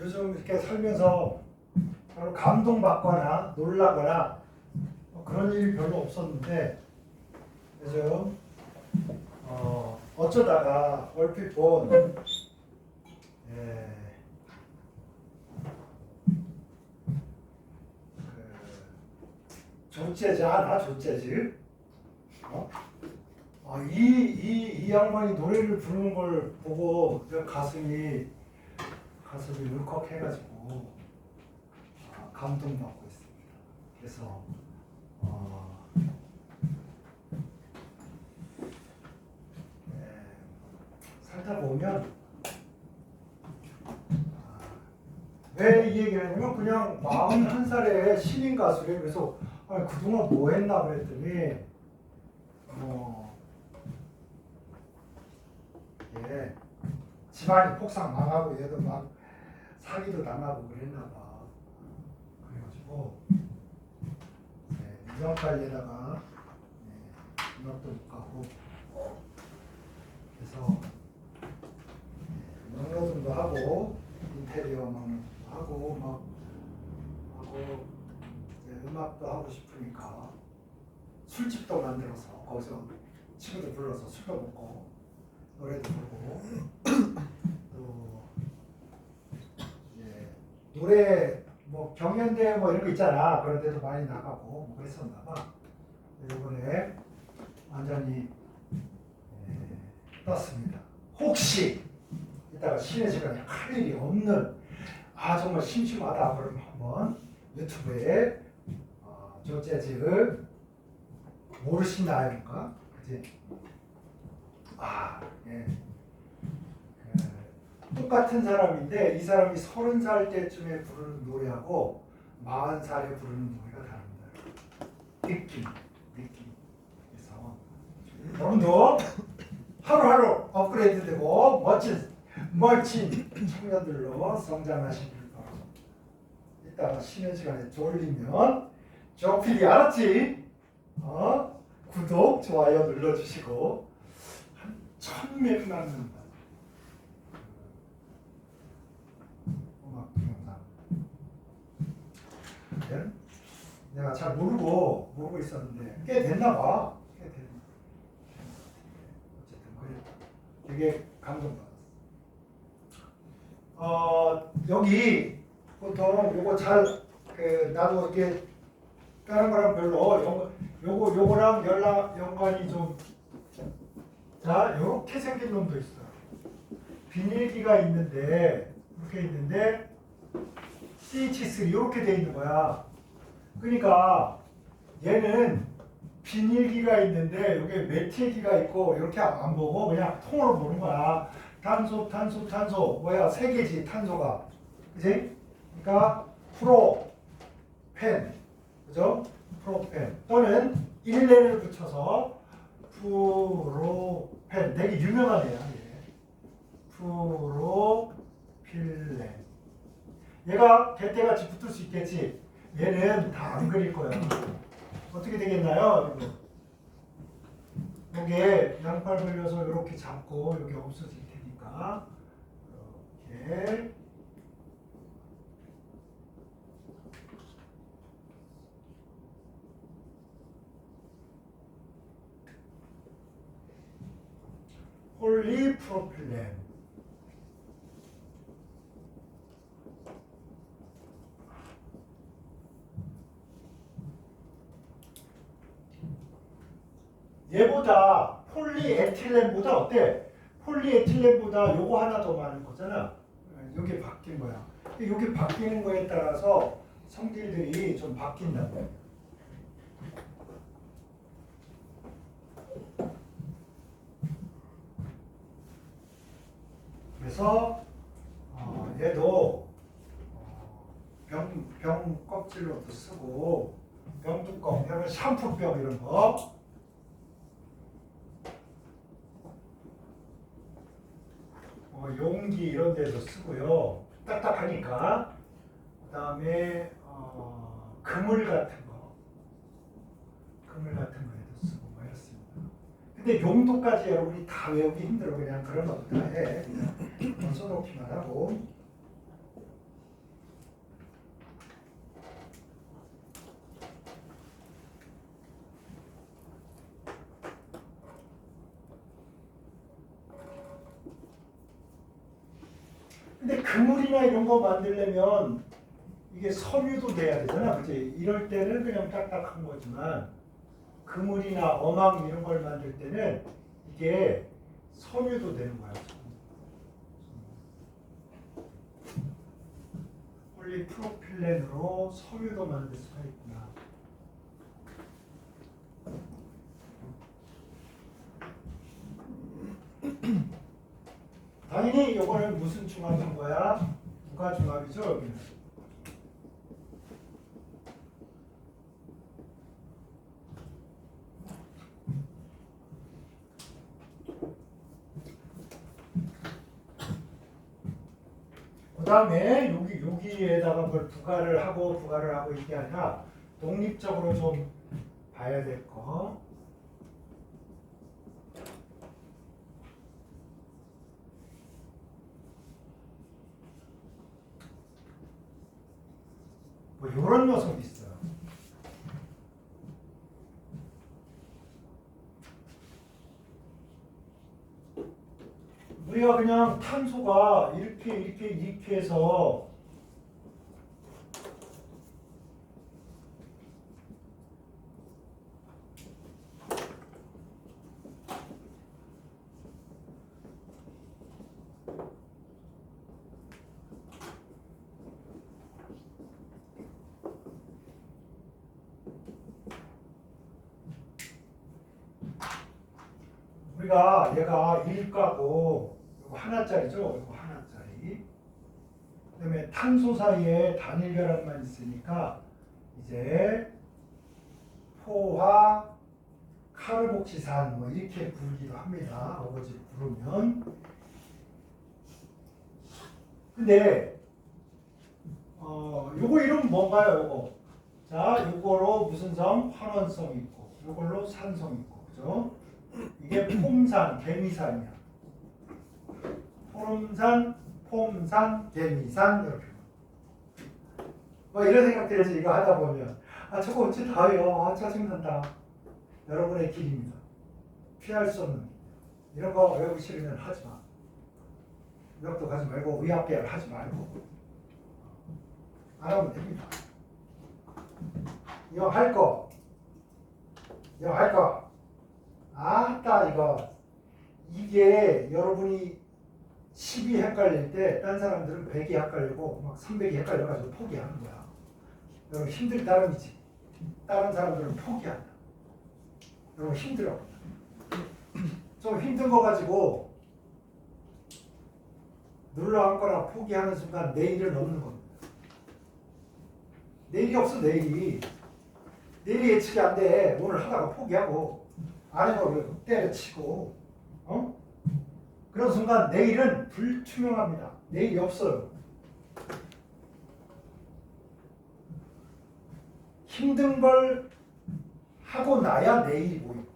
요즘 이렇게 살면서 별로 감동받거나 놀라거나 그런 일이 별로 없었는데 요즘 어쩌다가 얼핏 본 조재즈 하나? 조재즈? 이 양반이 노래를 부르는 걸 보고 가슴이 울컥해가지고 감동받고 있습니다. 그래서 살다 보면 왜 이 얘기를 하냐면 그냥 41살에 신인 가수래. 그래서 그동안 뭐 했나 그랬더니 집안이 폭삭 망하고 얘도 막 사기도 당하고 그랬나 봐. 그래가지고 유전관리에다가 음악도 못 가고 그래서 막노동도 하고 인테리어 막노동도 하고 음악도 하고 싶으니까 술집도 만들어서 거기서 친구들 불러서 술도 먹고 노래도 부르고 또 노래 뭐 경연대회 뭐 이런 거 있잖아. 그런 데도 많이 나가고 뭐 그랬었나 봐. 이번에 완전히 떴습니다. 혹시 이따가 쉬는 시간에 할 일이 없는 정말 심심하다 그러면 한번 유튜브에 조재즈 모르시나요인가? 그지? 똑같은 사람인데 이 사람이 30살 때쯤에 부르는 노래하고 40살에 부르는 노래가 다릅니다. 느낌. 그래서 여러분도 하루하루 업그레이드되고 멋진 청년들로 성장하시길 바랍니다. 이따가 쉬는 시간에 졸리면 조필이 알았지? 구독, 좋아요 눌러주시고 한 1000명 남는다. 음악 동영상. 내가 잘 모르고 있었는데 꽤 됐나 봐. 어쨌든 그래. 되게 감동받았어. 여기 보통 요거 잘 나도 이렇게 다른 거랑 별로 요거랑 연관이 좀 요렇게 생긴 놈도 있어. 비닐기가 있는데 이렇게 있는데 CH3 요렇게 돼 있는 거야. 그러니까 얘는 비닐기가 있는데 여기 메틸기가 있고 이렇게 안 보고 그냥 통으로 보는 거야. 탄소 뭐야 3개지 탄소가. 그지? 그러니까 프로펜 그죠? 프로펜 또는 일렌을 붙여서 프로펜 되게 유명한 애야. 프로필렌 얘가 개떼같이 붙을 수 있겠지. 얘는 다 안 그릴 거야. 어떻게 되겠나요? 여기에 양팔 벌려서 이렇게 잡고 여기 없어질 테니까 이렇게 폴리프로필렌 얘보다 폴리에틸렌보다 어때? 폴리에틸렌보다 요거 하나 더 많은 거잖아. 요게 바뀐 거야. 요게 바뀌는 거에 따라서 성질들이 좀 바뀐다고. 그래서 얘도 병 껍질로도 쓰고 병뚜껑, 병은 샴푸병 이런 거. 용기 이런 데도 쓰고요. 딱딱하니까. 그 다음에 그물 같은 거에도 쓰고 뭐 이렇습니다. 근데 용도까지 여러분이 다 외우기 힘들어. 그냥 그런 것도 다 해. 그냥 써놓기만 하고. 근데 그물이나 이런 거 만들려면 이게 섬유도 돼야 되잖아, 그치? 이럴 때는 그냥 딱딱한 거지만 그물이나 어망 이런 걸 만들 때는 이게 섬유도 되는 거야. 폴리프로필렌으로 섬유도 만들 수가 있구나. 당연히 이거는 무슨 중합인 거야? 누가 중합이죠? 여기는. 그 다음에 여기에다가 뭘 부가를 하고 이게 아니라 독립적으로 좀 봐야 될 거. 뭐 이런 녀석이 있어요. 우리가 그냥 탄소가 이렇게 해서 우리가 얘가 1가고 이거 하나짜리죠? 이거 하나짜리. 그다음에 탄소 사이에 단일 결합만 있으니까 이제 포화 카르복시산 뭐 이렇게 부르기도 합니다. 어거지로 부르면. 근데 요거 이름 뭔가요? 요거. 자, 요거로 무슨 성? 환원성 있고, 요걸로 산성 있고, 그죠? 이게 폼산, 개미산이야. 폼산, 개미산 이렇게. 뭐 이런 생각들에서 이거 하다 보면 저거 어찌 다요? 짜증난다. 여러분의 길입니다. 피할 수 없는 길. 이런 거 외우기 싫으면 하지 마. 역도 가지 말고 의학계열 하지 말고 안 하면 됩니다. 이거 할 거. 아따 이게 여러분이 10이 헷갈릴 때 딴 사람들은 100이 헷갈리고 막 300이 헷갈려가지고 포기하는 거야. 여러분 힘들 따름이지. 다른 사람들은 포기한다. 여러분 힘들어. 좀 힘든 거 가지고 눌러앉거나 포기하는 순간 내일은 없는 겁니다. 내일이 없어. 내일이 예측이 안 돼. 오늘 하다가 포기하고 안 해도 때려치고 그런 순간 내일은 불투명합니다. 내일이 없어요. 힘든 걸 하고 나야 내일이 보이고.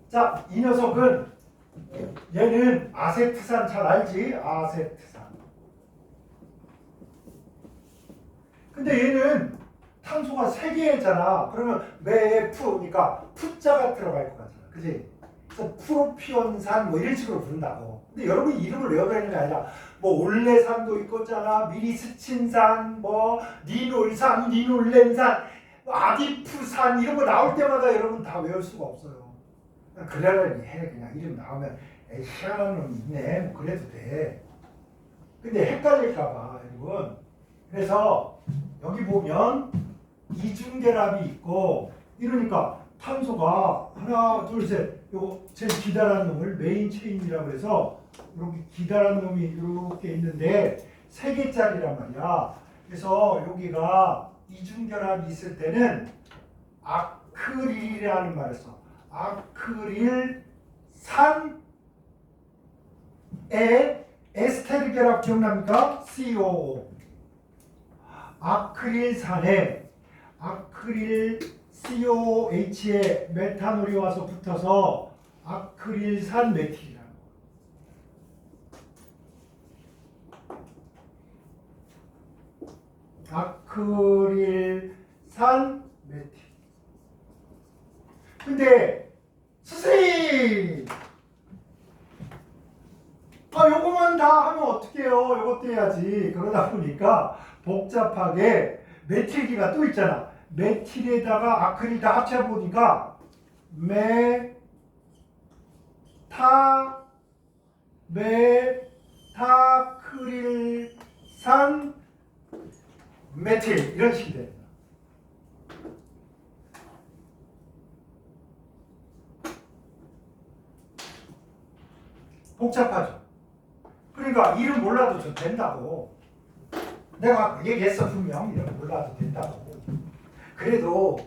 자, 이 녀석은 얘는 아세트산 잘 알지? 아세트산. 근데 얘는 탄소가 3개잖아. 그러면 매에 F니까 F자가 들어갈 것 같잖아. 그지? 그래서 프로피온산 뭐 이런 식으로 부른다고. 근데 여러분이 이름을 외워야 게 아니라 뭐 올레산도 있겠잖아, 미리스친산, 뭐 니놀산, 니놀렌산, 뭐 아디프산 이런 거 나올 때마다 여러분 다 외울 수가 없어요. 그러려니 해. 그냥 이름 나오면 에이 희한한 놈이 있네 뭐 그래도 돼. 근데 헷갈릴까봐 여러분. 그래서 여기 보면 이중결합이 있고 이러니까 탄소가 하나 둘 셋 요거 제일 기다란 놈을 메인 체인이라고 해서 이렇게 기다란 놈이 이렇게 있는데 3개짜리란 말이야. 그래서 여기가 이중결합이 있을 때는 아크릴이라는 말을 써. 아크릴산에 에스테르 결합 기억납니까? COO. 아크릴산에 아크릴 COOH에 메탄올이 와서 붙어서 아크릴산 메틸이라는 거. 아크릴산 메틸. 근데 선생님, 요거만 다 하면 어떡해요? 요것도 해야지. 그러다 보니까 복잡하게 메틸기가 또 있잖아. 메틸에다가 아크릴 다 합쳐보니까 메타크릴산 메틸 이런 식이 됩니다. 복잡하죠. 그러니까 이름 몰라도 좀 된다고. 내가 얘기했어 분명. 이름 몰라도 된다고. 그래도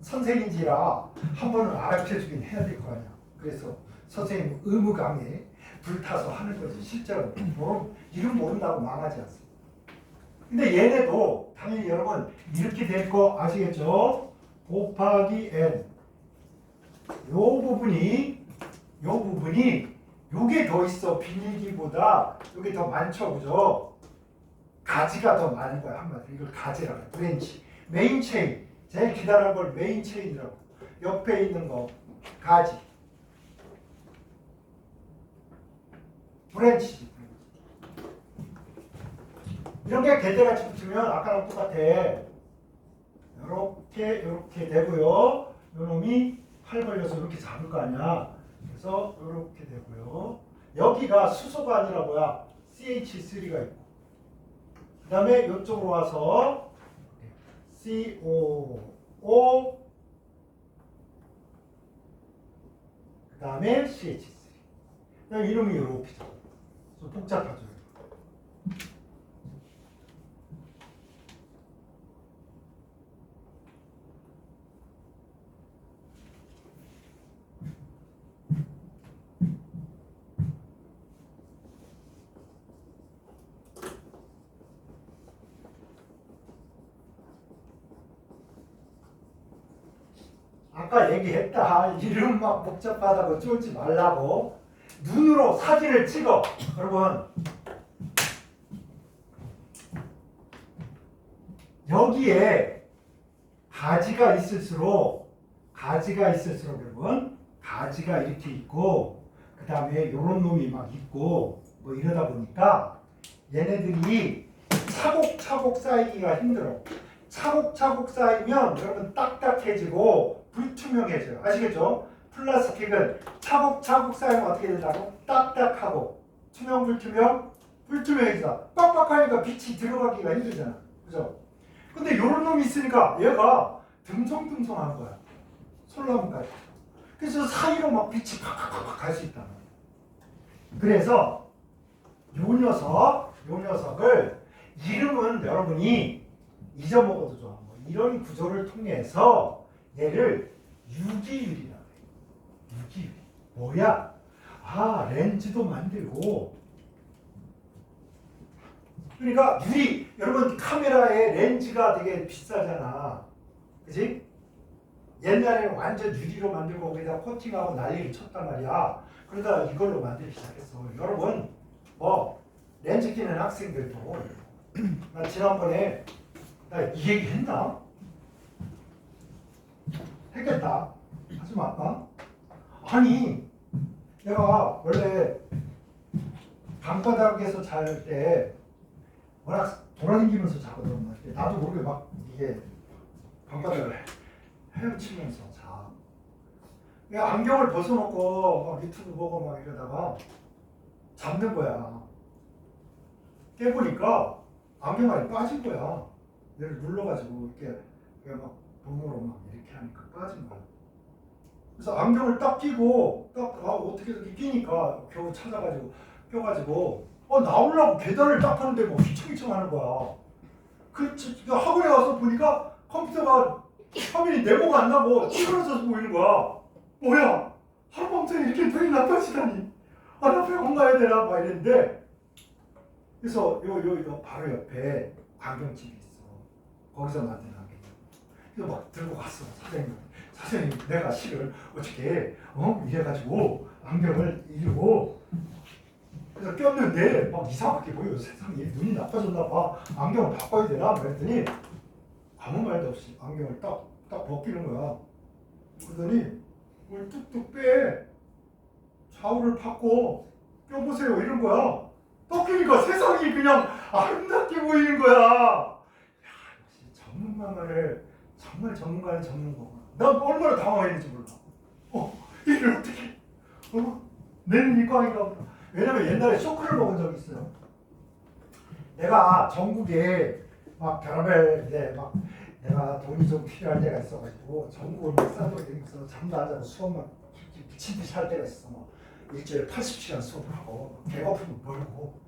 선생인지라 한 번은 알아채주긴 해야 될 거 아니야. 그래서 선생님 의무 강의에 불타서 하는 거지. 실제로 이름 모른다고 망하지 않습니다. 근데 얘네도 당연히 여러분 이렇게 될 거 아시겠죠? 곱하기 n. 요 부분이 요게 더 있어. 비닐기보다 요게 더 많죠. 그죠? 가지가 더 많은 거야. 한마디로 이걸 가지라고 해. 브랜치. 메인 체인. 제일 기다란 걸 메인 체인이라고. 옆에 있는 거 가지. 브랜치지. 이런 게 개대같이 붙으면 아까랑 똑같아. 요렇게 되고요. 요 놈이 팔 벌려서 이렇게 잡을 거 아니야. 그래서 이렇게 되고요. 여기가 수소가 아니라 뭐야? CH3가 있고. 그 다음에 이쪽으로 와서 COO. 그 다음에 CH3. 그 다음에 이름이 이렇게죠. 좀 복잡하죠. 아까 얘기했다. 이름 막 복잡하다고 쫄지 말라고. 눈으로 사진을 찍어. 여러분 여기에 가지가 있을수록 여러분 가지가 이렇게 있고 그 다음에 요런 놈이 막 있고 뭐 이러다 보니까 얘네들이 차곡차곡 쌓이기가 힘들어. 차곡차곡 쌓이면 여러분 딱딱해지고 불투명해져요. 아시겠죠? 플라스틱은 차곡차곡 쌓이면 어떻게 된다고? 딱딱하고 투명 불투명? 불투명해지다. 빡빡하니까 빛이 들어가기가 힘들잖아. 그죠? 근데 요런 놈이 있으니까 얘가 듬성듬성한 거야. 솔나무까지. 그래서 사이로 막 빛이 팍팍팍 갈 수 있다. 그래서 요 녀석을 이름은 여러분이 잊어먹어도 좋아. 뭐 이런 구조를 통해서 얘를 유기율이라고 해요. 유기율. 뭐야? 렌즈도 만들고. 그러니까 여러분 카메라에 렌즈가 되게 비싸잖아. 그지? 옛날에는 완전 유리로 만들고 거기다 코팅하고 난리를 쳤단 말이야. 그러다 이걸로 만들기 시작했어. 여러분 렌즈 끼는 학생들도 나 지난번에 나 이 얘기 했나? 했겠다. 하지 말까? 아니 내가 원래 방바닥에서 잘 때 워낙 돌아다니면서 자거든. 나도 모르게 막 이게 방바닥을 헤엄치면서 자. 내가 안경을 벗어놓고 막 유튜브 보고 막 이러다가 잠든 거야. 깨보니까 안경알이 빠진 거야. 얘를 눌러가지고 이렇게 막 몸으로 막 이렇게 하니까 빠진 거야. 그래서 안경을 딱 끼고 어떻게 이렇게 끼니까 겨우 찾아가지고 껴가지고 나오려고 계단을 딱 하는데 뭐 휘청휘청 하는 거야. 그 학원에 와서 보니까 컴퓨터가 화면이 네모가 안 나고 튀어나와서 보이는 거야. 뭐야? 하룻밤새 이렇게 눈이 나빠지다니. 나 병원 가야 되나? 막 이랬는데 그래서 요 바로 옆에 안경집이 있어. 거기서 만든 안경. 그래서 막 들고 갔어. 사장님 내가 실을 어떻게 이래가지고 안경을 이러고 그래서 꼈는데 막 이상하게 보여. 세상에 눈이 나빠졌나 봐. 안경을 바꿔야 되나? 그랬더니 아무 말도 없이 안경을 딱 벗기는 거야. 그러더니 뭘 뚝뚝 빼. 좌우를 바꿔 껴보세요 이런 거야. 벗기니까 세상이 그냥 아름답게 보이는 거야. 야, 역시 전문가를 정말 전문가는 전문가구나. 난 얼마나 당황했는지 몰라. 이를 어떻게 내 눈이 꽝인가 보다. 왜냐면 옛날에 쇼크를 먹은 적이 있어요. 내가 전국에 막 별의별 막 내가 돈이 좀 필요할 때가 있어가지고 전국을 막 싸돌아다니면서 잠도 안 자고 수업만 미친 듯이 할 때가 있어. 막 일주일에 80시간 수업을 하고 배고프면 멀고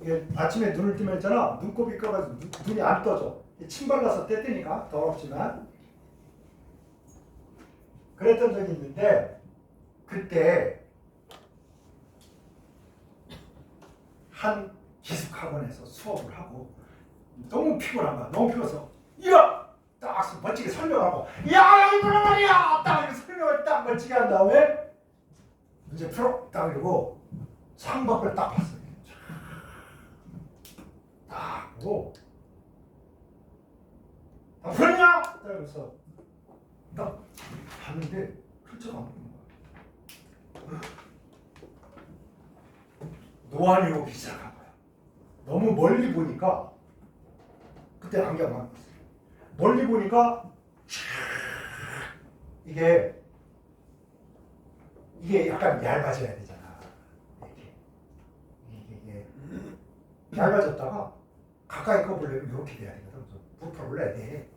이게 아침에 눈을 뜨면 있잖아. 눈곱이 껴가지고 눈이 안 떠져. 침 발라서 떼뜨니까 더럽지만 그랬던 적이 있는데 그때 한 기숙학원에서 수업을 하고 너무 피곤한 거야. 너무 피곤해서 딱 멋지게 설명하고 이거는 말이야 딱 설명을 딱 멋지게 한 다음에 이제 풀어 딱 이러고 창밖을 딱 봤어요. 딱 보고 다 풀었냐? 딱 그래서 딱 봤는데 훌쩍 안 보이는 거야. 노안이 오기 시작한 거야. 너무 멀리 보니까 그때 안경 안 꼈어. 멀리 보니까 이게 약간 얇아져야 되잖아. 이게 얇아졌다가 가까이 꺼보려면 이렇게 돼야 되거든. 부풀어 올라야 돼.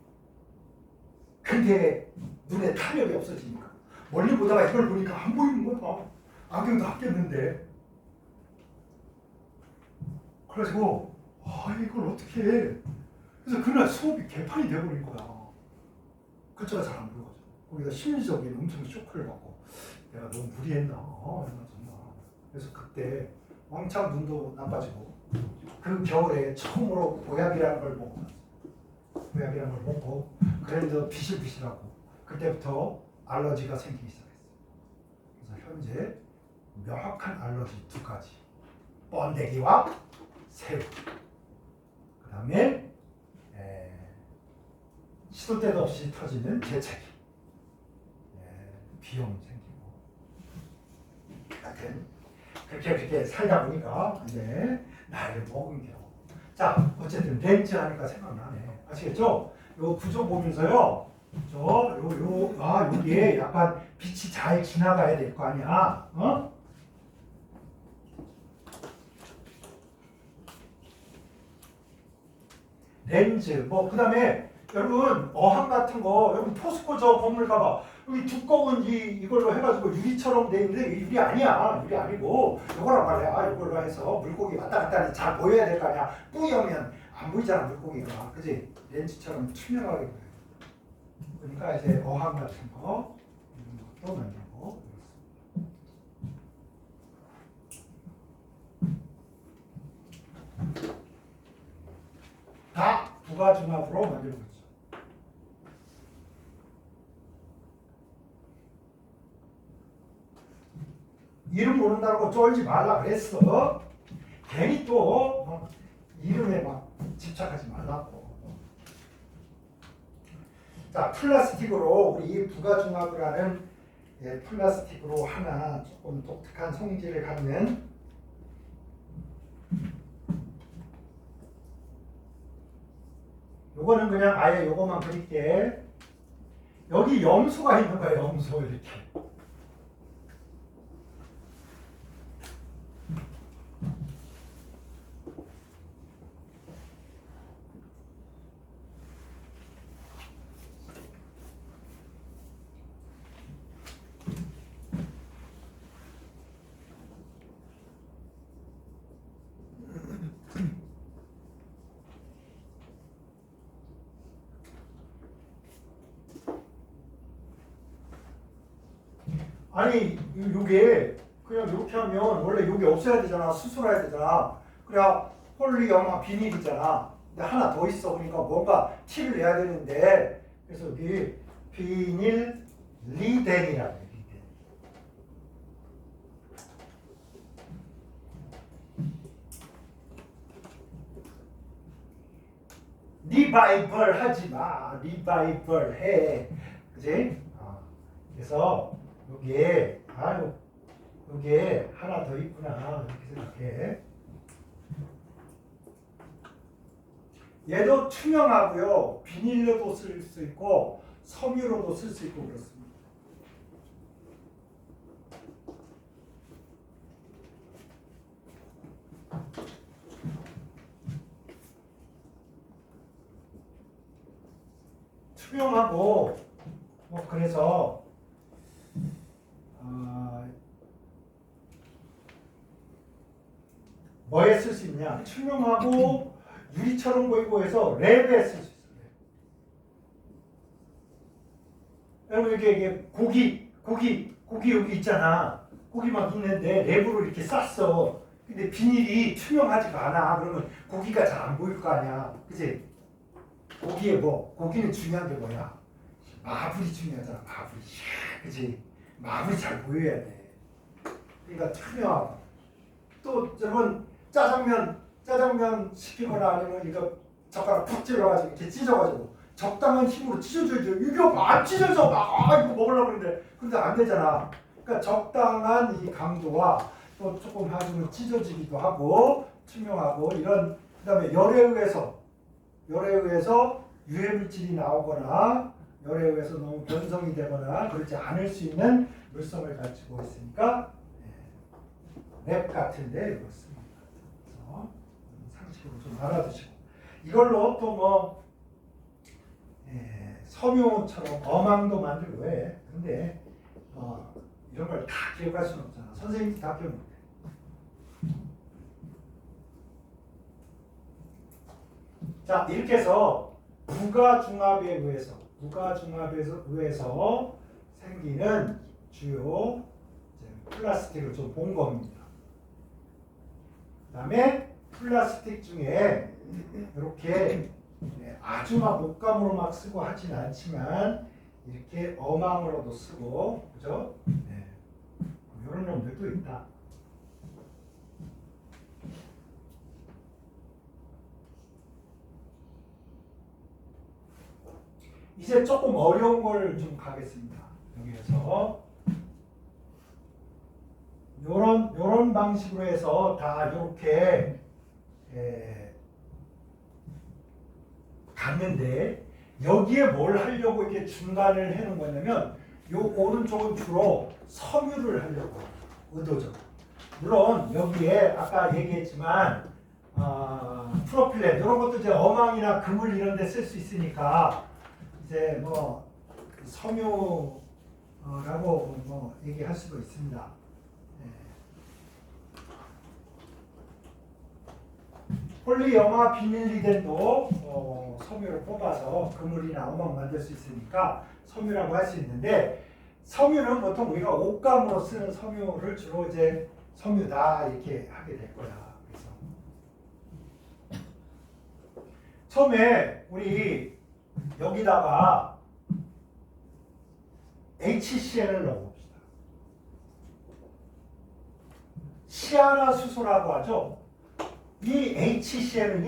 근데 눈에 탄력이 없어지니까 멀리 보다가 이걸 보니까 안 보이는 거야. 안경도 안 꼈는데. 그래가지고 이걸 어떻게 해. 그래서 그날 수업이 개판이 돼버린 거야. 글자가 잘 안 보여가지고. 거기다 심리적인 엄청 쇼크를 받고 내가 너무 무리했나 정말. 그래서 그때 왕창 눈도 나빠지고 그 겨울에 처음으로 보약이라는 걸 먹고 보약이라는 걸 먹고 그래도 비실비실하고 그때부터 알러지가 생기기 시작했어요. 그래서 현재 명확한 알러지 2가지. 번데기와 새우. 그 다음에 시도 때도 없이 터지는 재채기. 비염 생기고. 하여튼 그렇게 살다 보니까 이제 나이를 먹은 겨. 자, 어쨌든 렌즈 하니까 생각나네. 아시겠죠? 요 구조 보면서요. 여기에 약간 빛이 잘 지나가야 될 거 아니야. 렌즈, 그 다음에 여러분 어항 같은 거, 여러분 포스코 저 건물 가봐. 여기 두꺼운 이걸로 해가지고 유리처럼 돼 있는데 유리 아니야. 유리 아니고 이거란 말이야. 이걸로 해서 물고기 왔다 갔다 하는데 잘 보여야 될 거 아니야. 뿌이면 안 보이잖아 물고기가. 그지? 렌즈처럼 투명하게 보여. 그러니까 이제 어항 같은 거 또 만들고. 다 부가중합으로 만들고 있어. 이름 모른다고 쫄지 말라 그랬어. 괜히 또 이름에 막 집착하지 말라고. 자, 플라스틱으로 우리 부가중합을 하는 플라스틱으로 하나 조금 독특한 성질을 갖는 요거는 그냥 아예 요거만 그릴게. 여기 염소가 있는 거야. 염소 이렇게. 아니 요게 그냥 이렇게 하면 원래 요게 없어야 되잖아. 수술해야 되잖아. 그래야 폴리 염화 비닐이잖아. 근데 하나 더 있어. 그러니까 뭔가 티를 내야 되는데 그래서 여기 비닐 리덴이라고 해. 리바이벌 하지 마. 리바이벌 해. 그지? 그래서 여기에 여기에 하나 더 있구나 이렇게 생각해. 얘도 투명하고요. 비닐로도 쓸 수 있고 섬유로도 쓸 수 있고 그렇습니다. 투명하고 그래서 뭐에 쓸 수 있냐? 투명하고 유리처럼 보이고 해서 랩에 쓸 수 있어요. 여러분 이게 고기 여기 있잖아. 고기 막 있는데 랩으로 이렇게 쌌어. 근데 비닐이 투명하지가 않아. 그러면 고기가 잘 안 보일 거 아니야. 그치? 고기는 중요한 게 뭐야? 마블이 중요하잖아. 마블이. 그치? 마블이 잘 보여야 돼. 그러니까 투명하고. 또 여러분 짜장면 시키거나 아니면 이거 젓가락 푹 찔러가지고 이렇게 찢어가지고 적당한 힘으로 찢어줘야죠. 이거 막 찢어서 이거 먹으려고 그러는데 근데 안 되잖아. 그러니까 적당한 이 강도와 또 조금 하면 찢어지기도 하고 투명하고 이런 그다음에 열에 의해서 유해 물질이 나오거나 열에 의해서 너무 변성이 되거나 그렇지 않을 수 있는 물성을 가지고 있으니까 랩 같은데 이렇습니다. 그래서 상식으로 좀 알아두시고 이걸로 또 섬유처럼 어망도 만들고 해. 근데 이런 걸 다 기억할 수는 없잖아. 선생님이 다 기억 못해. 자 이렇게 해서 부가중합에 의해서 생기는 주요 플라스틱을 좀 본 겁니다. 그 다음에 플라스틱 중에 이렇게 아주 막 목감으로 막 쓰고 하진 않지만 이렇게 어망으로도 쓰고 그죠? 이런 놈들도 있다. 이제 조금 어려운 걸 좀 가겠습니다. 여기에서 요런 방식으로 해서 다 이렇게 갔는데 여기에 뭘 하려고 이렇게 중간을 해놓은 거냐면 요 오른쪽은 주로 섬유를 하려고 의도적으로. 물론 여기에 아까 얘기했지만 프로필렌 이런 것도 이제 어망이나 그물 이런 데 쓸 수 있으니까 이제 섬유라고 얘기할 수도 있습니다. 폴리염화 비닐리덴도 섬유를 뽑아서 그물이나 어망 만들 수 있으니까 섬유라고 할 수 있는데 섬유는 보통 우리가 옷감으로 쓰는 섬유를 주로 이제 섬유다 이렇게 하게 될 거야. 그래서 처음에 우리 여기다가 HCl을 넣어봅시다. 시아나수소라고 하죠. 이 HCl은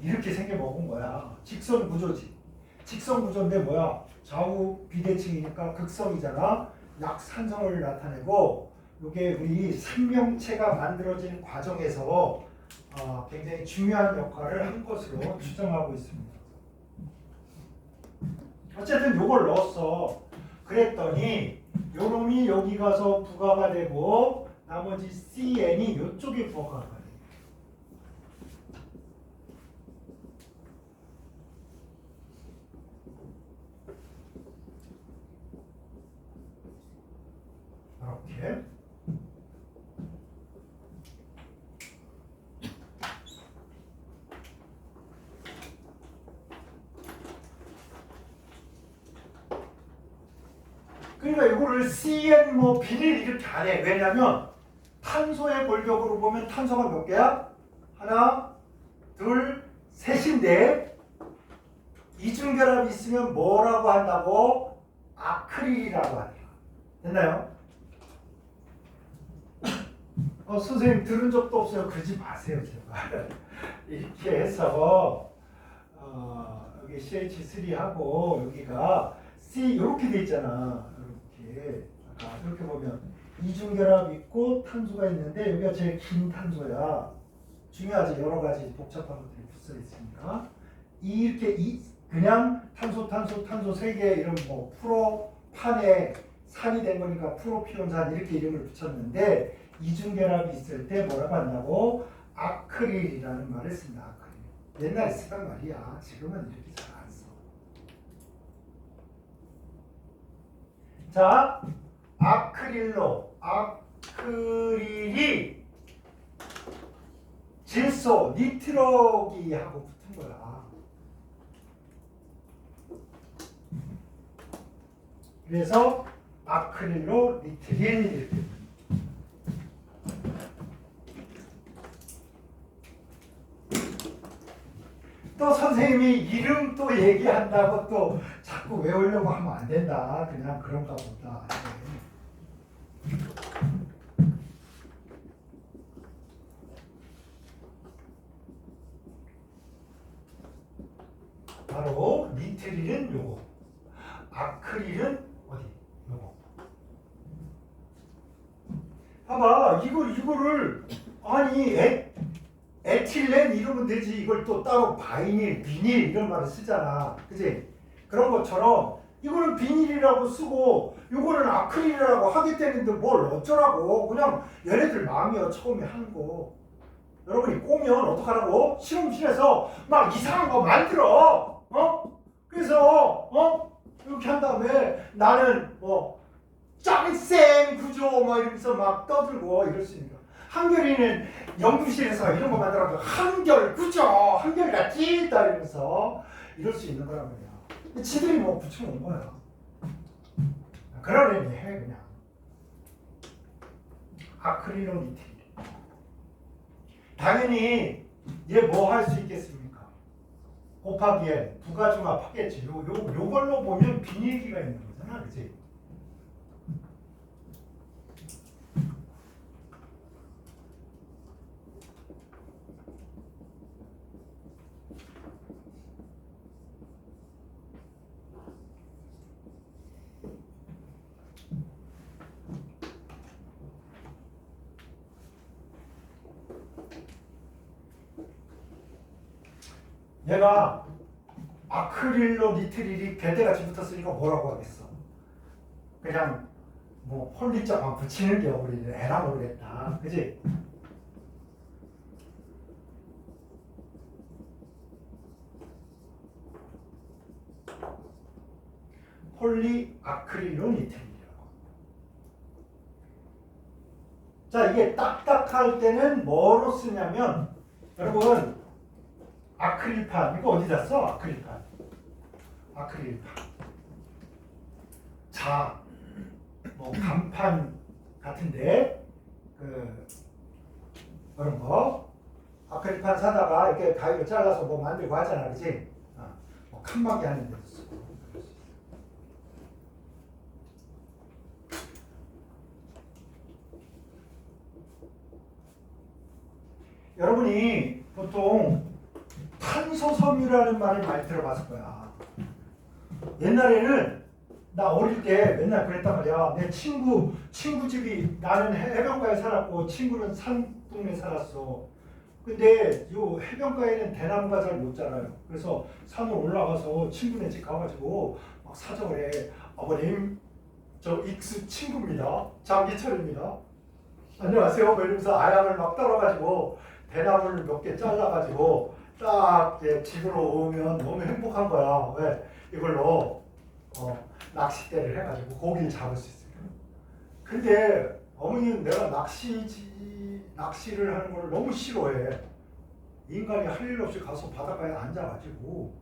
이렇게 생겨 먹은 거야. 직선 구조지. 직선 구조인데 뭐야? 좌우 비대칭이니까 극성이잖아. 약산성을 나타내고 이게 우리 생명체가 만들어지는 과정에서 굉장히 중요한 역할을 한 것으로 추정하고 있습니다. 어쨌든 요걸 넣었어. 그랬더니 요놈이 여기 가서 부가가 되고 나머지 CN이 이쪽에 부가가 돼. 이렇게. 그러니까 이거를 CN 뭐 비닐 이렇게 안 해. 왜냐면 탄소의 골격으로 보면 탄소가 몇 개야? 하나, 둘, 셋인데 이중결합이 있으면 뭐라고 한다고? 아크릴이라고 한다. 됐나요? 선생님 들은 적도 없어요. 그러지 마세요, 제발. 이렇게 해서 여기 CH3하고 여기가 C 이렇게 돼 있잖아. 이렇게 이렇게 보면 이중결합 있고 탄소가 있는데 여기가 제일 긴 탄소야. 중요하지. 여러 가지 복잡한 것들이 붙어 있으니까 이렇게 그냥 탄소 세 개 이런 뭐 프로판에 산이 된 거니까 프로피온산 이렇게 이름을 붙였는데 이중결합이 있을 때 뭐라고 한다고? 아크릴이라는 말을 쓴다. 아크릴. 옛날에 쓰던 말이야. 지금은 이렇게 잘 안 써. 자, 아크릴이 질소, 니트로기하고 붙은 거야. 그래서 아크릴로 니트릴 이렇게. 또 선생님이 이름 또 얘기한다고 또 자꾸 외우려고 하면 안 된다. 그냥 그런가 보다. 바로 니트릴은 요거, 아크릴은 어디? 요거. 봐봐, 이거를 아니 에틸렌 이러면 되지. 이걸 또 따로 바이닐, 비닐 이런 말을 쓰잖아. 그지? 그런 것처럼 이거는 비닐이라고 쓰고 이거는 아크릴이라고 하겠다는데 뭘 어쩌라고. 그냥 얘네들 마음이야. 처음에 하는 거. 여러분이 꼬면 어떡하라고? 실험실에서 막 이상한 거 만들어. 그래서 이렇게 한 다음에 나는 뭐 짱쌤 구조 막 이러면서 막 떠들고 이럴 수 있는 거. 한결이는 연구실에서 이런 거 만들어서 한결 구조, 한결 같지? 이러면서 이럴 수 있는 거란 말이야. 지들이 뭐 붙여놓은 거야. 그런 의미 해 그냥. 아크릴로니틸. 당연히 얘 뭐 할 수 있겠습니까? 곱하기에 부가중합하겠지. 요걸로 보면 비닐기가 있는 거잖아, 그치? 얘가 아크릴로 니트릴이 개대같이 붙었으니까 뭐라고 하겠어? 그냥 뭐 폴리자만 붙이는 게 우리 애라 모르겠다. 그지? 폴리아크릴로 니트릴이라고. 자, 이게 딱딱할 때는 뭐로 쓰냐면 여러분 아크릴판 이거 어디다 써? 아크릴판. 자, 뭐 간판 같은데 그런 거 아크릴판 사다가 이렇게 가위로 잘라서 뭐 만들고 하잖아, 그지? 뭐 칸막이 하는 데도 쓰고. 여러분이 보통 탄소섬유라는 말을 많이 들어봤을 거야. 옛날에는 나 어릴 때 맨날 그랬단 말이야. 내 친구 집이 나는 해변가에 살았고 친구는 산 동네 살았어. 근데 요 해변가에는 대나무가 잘 못 자라요. 그래서 산으로 올라가서 친구네 집 가가지고 막 사정을 해. 아버님, 저 익스 친구입니다. 장기철입니다. 안녕하세요. 뭐 이러면서 아양을 막 떨어가지고 대나무를 몇 개 잘라가지고 딱 이제 집으로 오면 너무 행복한 거야. 왜? 이걸로 낚싯대를 해가지고 고기를 잡을 수 있어요. 근데 어머니는 내가 낚시를 하는 걸 너무 싫어해. 인간이 할 일 없이 가서 바닷가에 앉아가지고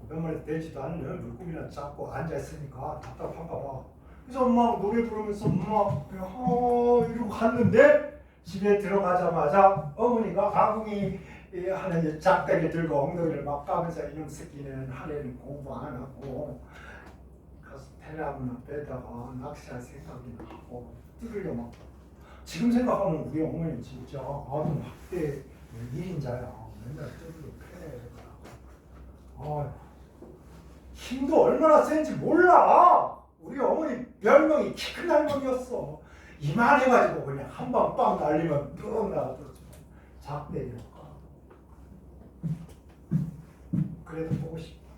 몇 마리 되지도 않는 물고기나 잡고 앉아있으니까 답답한가 봐. 그래서 엄마가 노래 부르면서 엄마 이러고 갔는데 집에 들어가자마자 어머니가 아궁이 하는 작대기 들고 엉덩이를 막 까면서 이놈 새끼는 하루에는 공부 안 하고 가서 대나무나 빼다가 낚시할 생각이나 하고 뚫으려 막. 지금 생각하면 우리 어머니 진짜 아동 학대 1인자야. 맨날 뚫으려 패. 힘도 얼마나 센지 몰라. 우리 어머니 별명이 키 큰 할머니였어. 이만해가지고 그냥 한 방 빵 날리면 뿅 나가더라고. 작대기니까. 그래도 보고 싶다.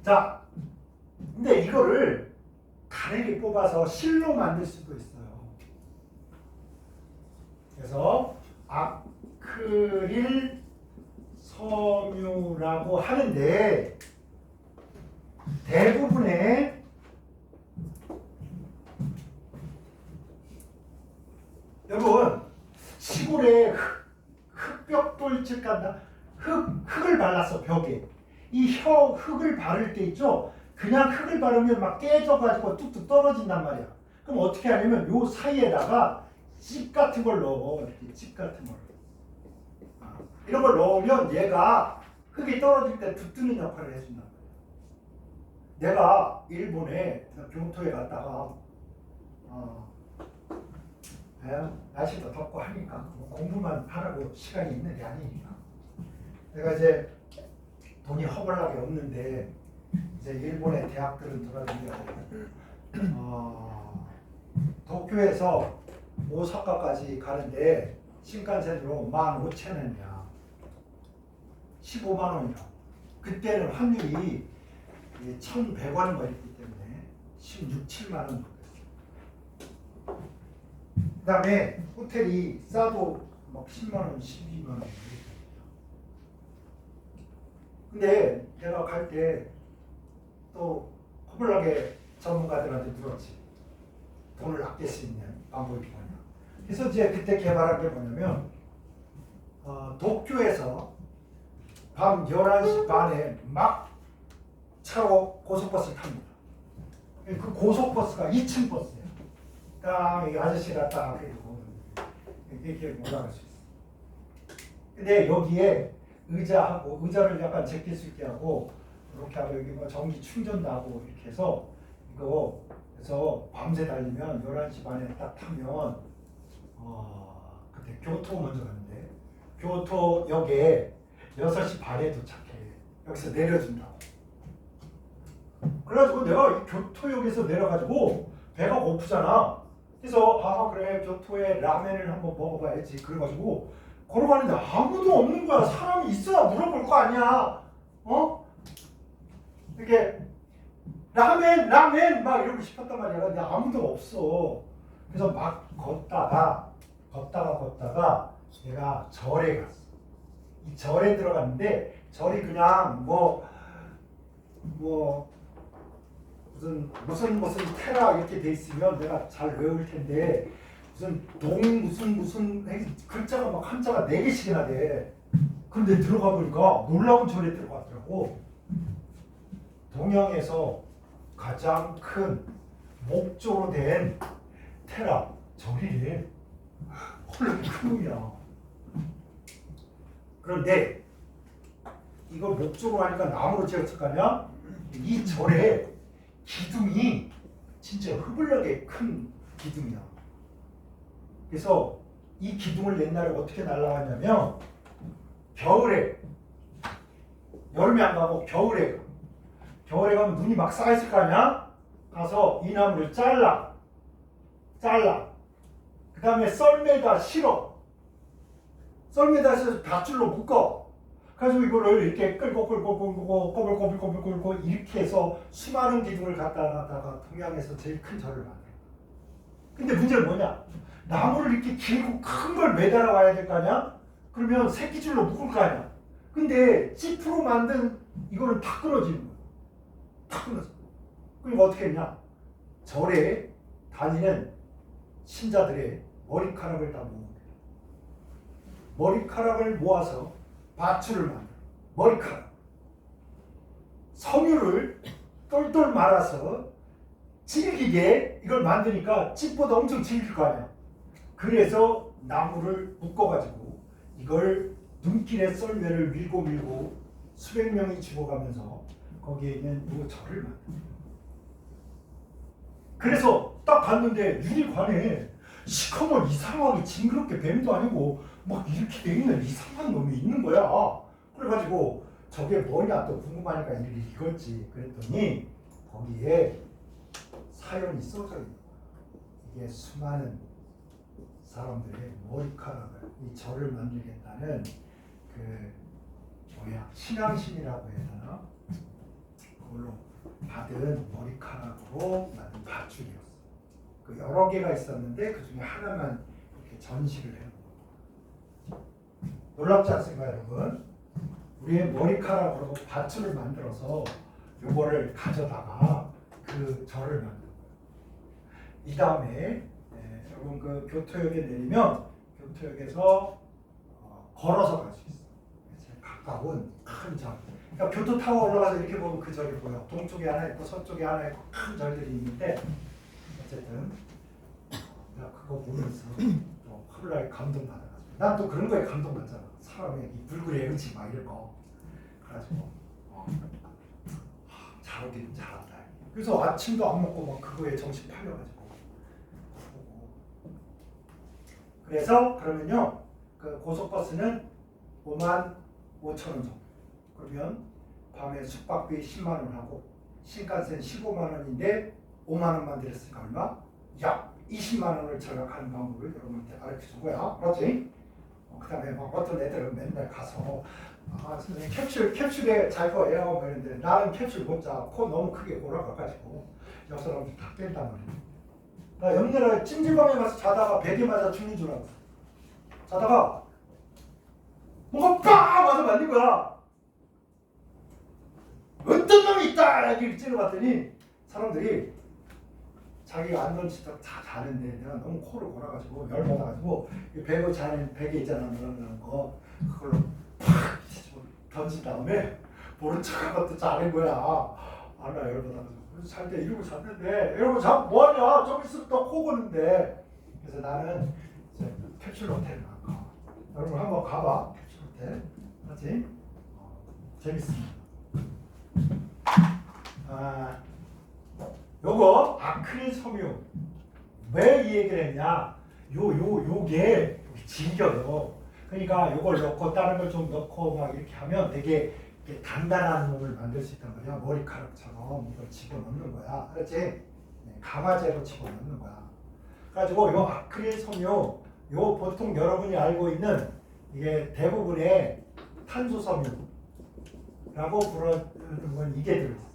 자, 근데 이거를 가늘게 뽑아서 실로 만들 수도 있어요. 그래서 아크릴 섬유라고 하는데 대부분의 여러분 시골에 흙벽돌집 간다. 흙을 발랐어. 벽에. 이 흙을 바를 때 있죠. 그냥 흙을 바르면 막 깨져가지고 뚝뚝 떨어진단 말이야. 그럼 어떻게 하냐면 요 사이에다가 집 같은 걸 넣어. 이렇게 집 같은 걸. 이런 걸 넣으면 얘가 흙이 떨어질 때 툭 뜨는 역할을 해준단 말이야. 내가 일본에 교토에 갔다가 날씨도 덥고 하니까 뭐 공부만 하라고 시간이 있는 게 아니니까 내가 이제 돈이 허벌나게 없는데 이제 일본의 대학들은 돌아다니고 도쿄에서 오사카까지 가는데 신칸센으로 15,000엔이야. 15만 원이야. 그때는 환율이 1,100원 거리기 때문에 16, 7만 원 정도 됐어. 그 다음에 호텔이 싸도 막 10만 원, 12만 원. 근데 내가 갈 때 또 허벌나게 전문가들한테 물었지. 돈을 아낄 수 있는 방법이 뭐냐. 그래서 이제 그때 개발한 게 뭐냐면 도쿄에서 밤 11시 반에 막 차로 고속버스를 탑니다. 그 고속버스가 2층 버스예요. 딱 이 아저씨가 딱 이렇게 올라갈 수 있어요. 근데 여기에 의자를 약간 제낄 수 있게 하고 이렇게 하고 여기 뭐 전기 충전도 하고 이렇게 해서 이거 그래서 밤새 달리면 11시 반에 딱 타면 그때 교토 먼저 갔는데 교토역에 6시 반에 도착해. 여기서 내려준다고. 그래가지고 내가 이 교토역에서 내려가지고 배가 고프잖아. 그래서 그래 교토에 라멘을 한번 먹어봐야지. 그래가지고 걸어가는데 아무도 없는 거야. 사람이 있어야 물어볼 거 아니야. 이렇게 라멘 막 이러고 싶었단 말이야. 근데 아무도 없어. 그래서 막 걷다가 내가 절에 갔어. 이 절에 들어갔는데 절이 그냥 무슨 테라 이렇게 돼 있으면 내가 잘 외울 텐데 무슨 글자가 막 한자가 4개씩이나 돼. 근데 들어가 보니까 놀라운 절에 들어갔더라고. 동양에서 가장 큰 목조로 된 테라 절이래. 헐, 큰 놈이야. 그런데 이걸 목조로 하니까 나무로 지었을 거 아니야? 이 절에 기둥이 진짜 흐블나게 큰 기둥이야. 그래서 이 기둥을 옛날에 어떻게 날라갔냐면 겨울에 여름에 안 가고 겨울에 가. 겨울에 가면 눈이 막 쌓여있을 거 아니야? 가서 이 나무를 잘라. 그 다음에 썰매에다 실어. 썰매에다 실어서 밧줄로 묶어. 그래가지고 이거를 이렇게 끌고 꼬불꼬불 이렇게 해서 수많은 기둥을 갖다가 동양에서 제일 큰 절을 만들어. 근데 문제는 뭐냐? 나무를 이렇게 길고 큰 걸 매달아 와야 될 거 아니야? 그러면 새끼줄로 묶을 거 아니야? 근데 찌프로 만든 이거는 다 끊어지는 거야. 다 끊어져. 그러니까 어떻게 했냐? 절에 다니는 신자들의 머리카락을 다 모은 거야. 머리카락을 모아서 밧줄을 만들어. 머리카락. 섬유를 똘똘 말아서 질기게 이걸 만드니까 찌보다 엄청 질길 거 아니야. 그래서 나무를 묶어가지고 이걸 눈길의 썰매를 밀고 수백 명이 죽어가면서 거기에 있는 이 절을 만들어. 그래서 딱 봤는데 유리관에 시커먼 이상하게 징그럽게 뱀도 아니고 막 이렇게 돼 있는 이상한 놈이 있는 거야. 그래가지고 저게 뭐냐 또 궁금하니까 이렇게 읽었지. 그랬더니 거기에 사연이 써져 있는 거야. 이게 수많은 사람들의 머리카락을 이 절을 만들겠다는 신앙심이라고 해야 되나? 그걸로 받은 머리카락으로 만든 밧줄이었어. 그 여러 개가 있었는데 그 중에 하나만 이렇게 전시를 해놓은 거예요. 놀랍지 않습니까, 여러분? 우리의 머리카락으로 밧줄을 만들어서 요거를 가져다가 그 절을 만든 거예요. 이 다음에 여러분 그 교토역에 내리면 교토역에서 걸어서 갈 수 있어요. 가까운 큰 절. 그러니까 교토 타워 올라가서 이렇게 보면 그 절이 보여. 동쪽에 하나 있고 서쪽에 하나 있고 큰 절들이 있는데 어쨌든 내가 그거 보면서 또 하루날 감동받아가지고 난 또 그런 거에 감동받잖아. 사람의 이 불굴의 의지 막 이런 거. 그래가지고 잘하긴 잘한다. 그래서 아침도 안 먹고 막 그거에 정신 팔려가지고. 그래서 그러면요 그 고속버스는 55,000원 정도. 그러면 밤에 숙박비 10만 원 하고 신칸센 15만 원인데 5만 원만 들였으니까 얼마? 약 20만 원을 절약하는 방법을 여러분한테 가르쳐준 거야. 그렇지? 그 다음에 막 어떤 애들은 맨날 가서 선생님 캡슐에 잘 거예요. 그랬는데 나는 캡슐 못 자. 코 너무 크게 골아가가지고 옆 사람들 다 뺀단 말이야. 나 옆날에 찜질방에 가서 자다가 베개 맞아 죽는 줄 알았어. 자다가 뭔가 빵 와서 맞는 거야. 어떤 놈이 있다! 이렇게 찔러봤더니 사람들이 자기가 안 던지다가 다 자는데 내가 너무 코를 골아가지고 열받아가지고 베개 있잖아 그런 거 그걸로 팍 던진 다음에 모른 척하고 또 자는 거야. 나 열받아가지고 잘 때 이러고 잤는데 이러고 자면 뭐하냐 좀 있으면 또 코 고는데. 그래서 나는 이제 캡슐 호텔을 가. 여러분 한번 가봐. 캡슐 호텔 맞지? 재밌습니다. 요거 아크릴 섬유 왜 이 얘기를 했냐? 요게 질겨요. 그러니까 요걸 넣고 다른 걸 좀 넣고 막 이렇게 하면 되게 이렇게 단단한 몸을 만들 수 있단 말이야. 머리카락처럼 이걸 집어넣는 거야. 그렇지? 네, 가마제로 집어넣는 거야. 그래가지고 요 아크릴 섬유 요 보통 여러분이 알고 있는 이게 대부분의 탄소 섬유라고 부르는 건 이게 들어있어.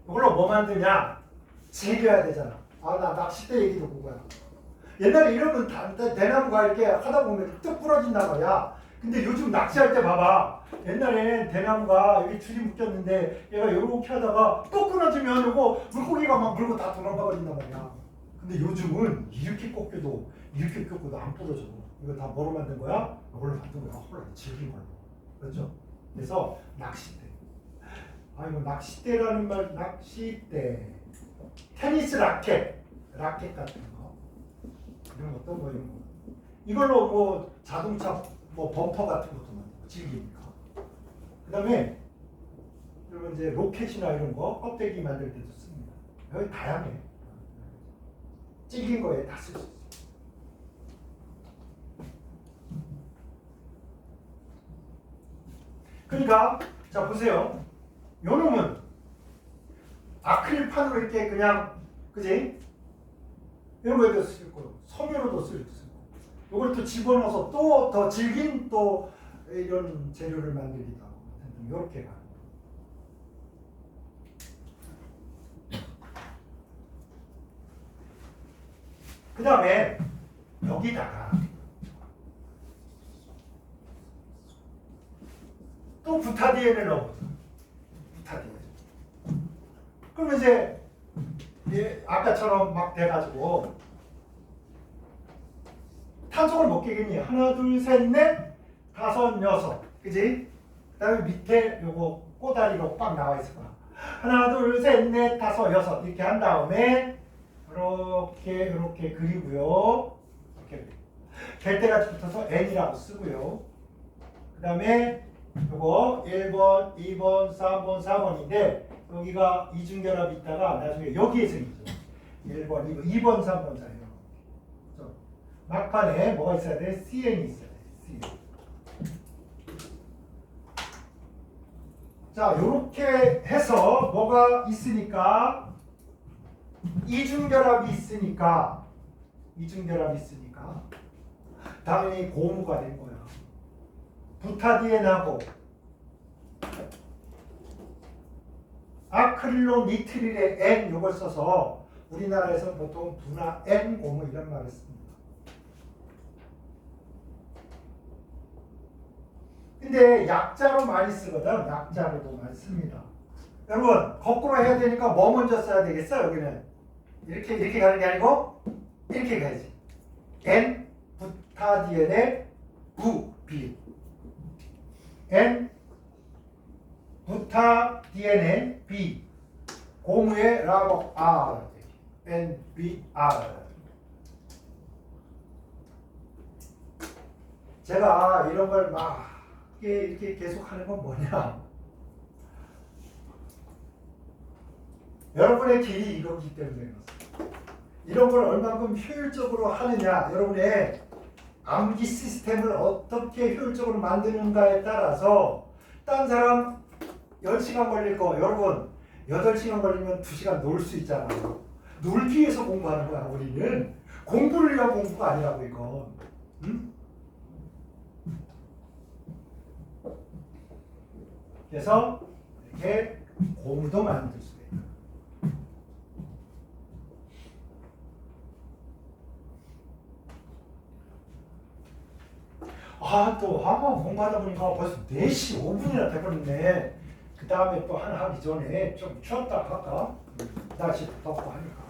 이걸로 뭐 만드냐? 즐겨야 되잖아. 나 낚싯대 얘기 듣고 거야. 옛날에 이러면 대나무가 이렇게 하다 보면 뚝 부러진단 말이야. 근데 요즘 낚시할 때 봐봐. 옛날엔 대나무가 여기 줄이 묶였는데 얘가 이렇게 하다가 또 끊어지면 이거 물고기가 막 물고 다 도망가 버린단 말이야. 근데 요즘은 이렇게 꺾여도 안 부러져. 이거 다 뭐로 만든 거야? 이걸로 만든 거야. 홀라 질긴 걸로. 그렇죠? 그래서 낚싯대. 이거 낚싯대라는 말, 낚싯대, 테니스 라켓 같은 거, 이런 것도 뭐 이런 거. 이걸로 뭐 자동차 뭐 범퍼 같은 것도 만들고 질기니까. 그다음에 여러분 이제 로켓이나 이런 거 껍데기 만들 때도 씁니다. 여기 다양해. 질긴 거에 다 쓸 수 있어. 그러니까 자 보세요. 요 놈은 아크릴판으로 이렇게 그냥 그지? 이런 거에도 쓰고 섬유로도 쓸 수 있고 요걸 또 집어넣어서 또 더 질긴 또 이런 재료를 만들기도 하고 이렇게 가는 거예요. 그 다음에 여기다가 또 부타디엔을 넣어보자. 부타디엔. 그러면 이제 아까처럼 막 돼가지고 탄소를 몇 개겠니? 하나, 둘, 셋, 넷, 다섯, 여섯. 그지? 그 다음에 밑에 요거 꼬다리로 꽉 나와 있을 거야. 하나, 둘, 셋, 넷, 다섯, 여섯. 이렇게 한 다음에 이렇게 그리고요. 이렇게 될 때가 붙어서 n이라고 쓰고요. 그 다음에 요거 1번, 2번, 3번, 4번인데 여기가 이중결합이 있다가 나중에 여기에 생기죠. 1번, 2번, 2번, 3번, 4번. 막판에 뭐가 있어야 돼? CN이 있어야 돼. CN. 자, 요렇게 해서 뭐가 있으니까 이중결합이 있으니까 당연히 고무가 된 거야. 부타디엔하고 아크릴로니트릴의 N 요걸 써서 우리나라에서 보통 분화 N 고무 이런 말을 씁니다. 근데 약자로 많이 쓰거든. 약자로도 많이 씁니다. 여러분 거꾸로 해야 되니까 뭐 먼저 써야 되겠어? 여기는 이렇게 가는 게 아니고 이렇게 가야지. N 부타디엔의 부 B N 부타디엔의 B 고무의 라고 R N B R. 제가 이런 걸 막 이렇게 계속 하는 건 뭐냐? 여러분의 길이 이거기 때문에 이런 걸 얼마큼 효율적으로 하느냐, 여러분의 암기 시스템을 어떻게 효율적으로 만드는가에 따라서 딴 사람 10시간 걸릴 거 여러분 8시간 걸리면 2시간 놀 수 있잖아요. 놀기 위해서 공부하는 거야. 우리는 공부를 위한 공부가 아니라고 이건. 응? 그래서 이렇게 고무도 만들 수가 있다. 공부하다 보니까 벌써 4시 5분이나 돼버렸네. 그 다음에 또 하나 하기 전에 좀 쉬었다 할까? 날씨 덥고 하니까.